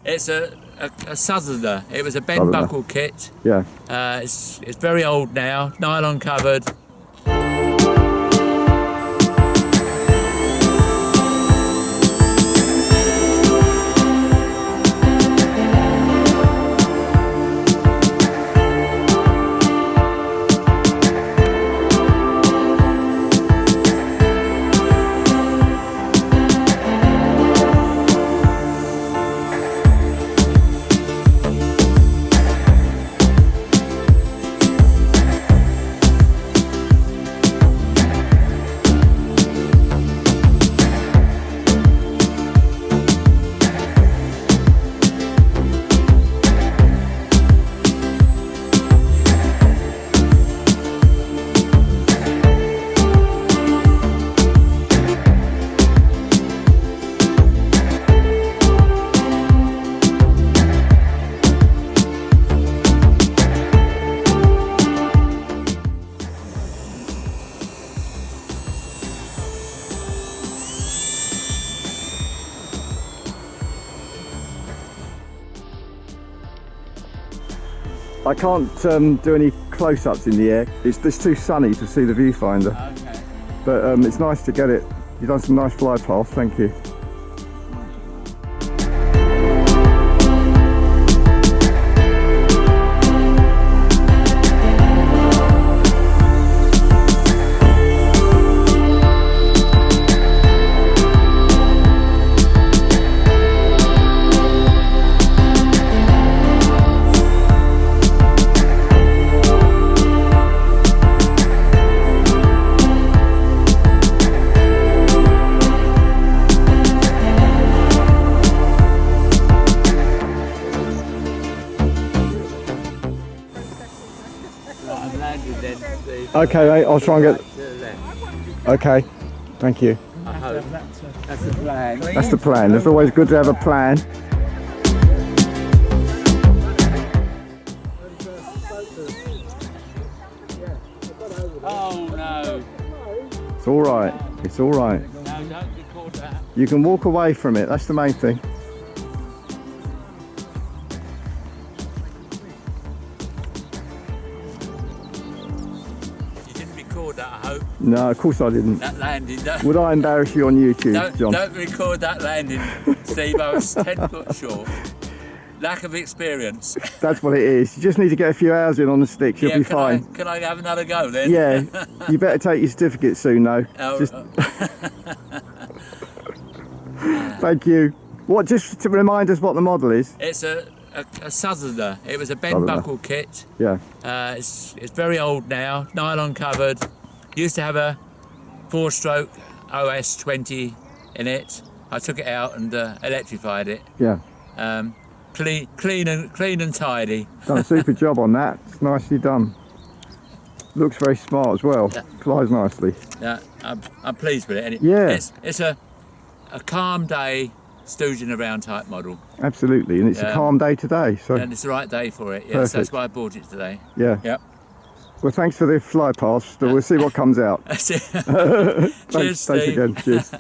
It's a Southerner. It was a bent buckle kit. Yeah. It's very old now, nylon covered. I can't do any close-ups in the air. It's too sunny to see the viewfinder. Okay. But it's nice to get it. You've done some nice fly paths, thank you. I've landed then, Steve. Okay, mate, I'll try and get... Okay, thank you. I hope. That's the plan. That's the plan. It's always good to have a plan. Oh no. It's all right. It's all right. No, don't record that. You can walk away from it. That's the main thing. You didn't record that, I hope. No, of course I didn't. That landing. Would I embarrass you on YouTube, John? Don't record that landing, Steve. I was 10 foot short. Lack of experience. That's what it is. You just need to get a few hours in on the sticks. You'll be fine. Can I have another go then? Yeah. You better take your certificate soon, though. Oh, Just... Thank you. What? Just to remind us what the model is. It's a Southerner. It was a bent buckle kit. Yeah. It's very old now, nylon covered. Used to have a 4-stroke OS 20 in it. I took it out and electrified it. Yeah. Clean and tidy. Done a super job on that. It's nicely done. Looks very smart as well. Yeah. Flies nicely. Yeah, I'm pleased with it. Yeah. It's a calm day, stooging around type model. Absolutely, and it's a calm day today, so. And it's the right day for it. Yes, Perfect. that's why I bought it today. Yeah. Yep. Well, thanks for the fly pass. We'll see what comes out. That's it. Thanks Cheers, Steve. again. Cheers.